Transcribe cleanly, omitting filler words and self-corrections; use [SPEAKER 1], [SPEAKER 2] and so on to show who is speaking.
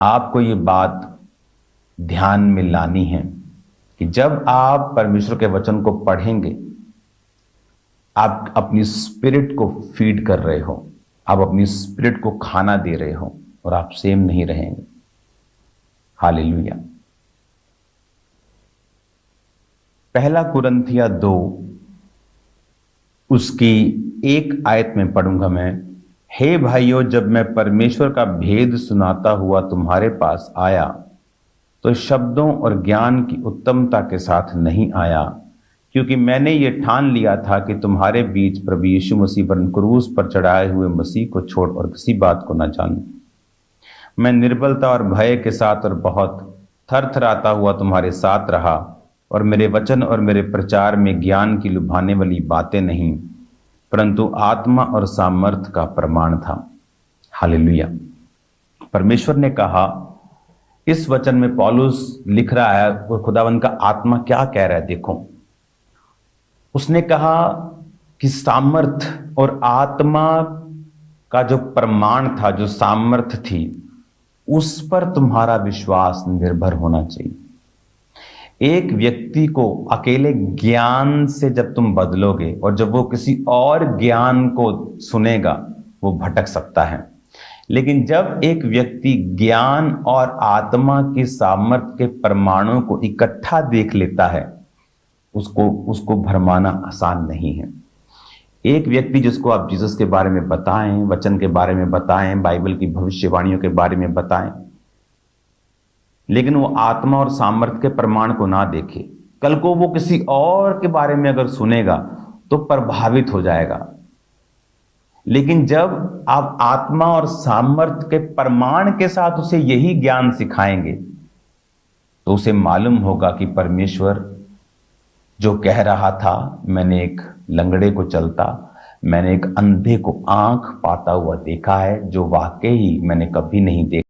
[SPEAKER 1] आपको ये बात ध्यान में लानी है कि जब आप परमेश्वर के वचन को पढ़ेंगे, आप अपनी स्पिरिट को फीड कर रहे हो, आप अपनी स्पिरिट को खाना दे रहे हो और आप सेम नहीं रहेंगे। हालेलुया। पहला कुरिन्थिया 2 उसकी 1 आयत में पढ़ूंगा मैं। हे भाइयों, जब मैं परमेश्वर का भेद सुनाता हुआ तुम्हारे पास आया तो शब्दों और ज्ञान की उत्तमता के साथ नहीं आया, क्योंकि मैंने ये ठान लिया था कि तुम्हारे बीच प्रभु यीशु मसीह पर क्रूस पर चढ़ाए हुए मसीह को छोड़ और किसी बात को न जानूं। मैं निर्बलता और भय के साथ और बहुत थरथराता हुआ तुम्हारे साथ रहा, और मेरे वचन और मेरे प्रचार में ज्ञान की लुभाने वाली बातें नहीं, परंतु आत्मा और सामर्थ का प्रमाण था। हालेलुया। परमेश्वर ने कहा, इस वचन में पौलुस लिख रहा है और खुदावंद का आत्मा क्या कह रहा है। देखो, उसने कहा कि सामर्थ और आत्मा का जो प्रमाण था, जो सामर्थ थी, उस पर तुम्हारा विश्वास निर्भर होना चाहिए। एक व्यक्ति को अकेले ज्ञान से जब तुम बदलोगे और जब वो किसी और ज्ञान को सुनेगा, वो भटक सकता है। लेकिन जब एक व्यक्ति ज्ञान और आत्मा की सामर्थ्य के प्रमाणों को इकट्ठा देख लेता है, उसको भरमाना आसान नहीं है। एक व्यक्ति जिसको आप जीसस के बारे में बताएं, वचन के बारे में बताएं, बाइबल की भविष्यवाणियों के बारे में बताएं, लेकिन वो आत्मा और सामर्थ्य के प्रमाण को ना देखे, कल को वो किसी और के बारे में अगर सुनेगा तो प्रभावित हो जाएगा। लेकिन जब आप आत्मा और सामर्थ्य के प्रमाण के साथ उसे यही ज्ञान सिखाएंगे, तो उसे मालूम होगा कि परमेश्वर जो कह रहा था, मैंने एक लंगड़े को चलता, मैंने एक अंधे को आंख पाता हुआ देखा है, जो वाकई मैंने कभी नहीं देखा।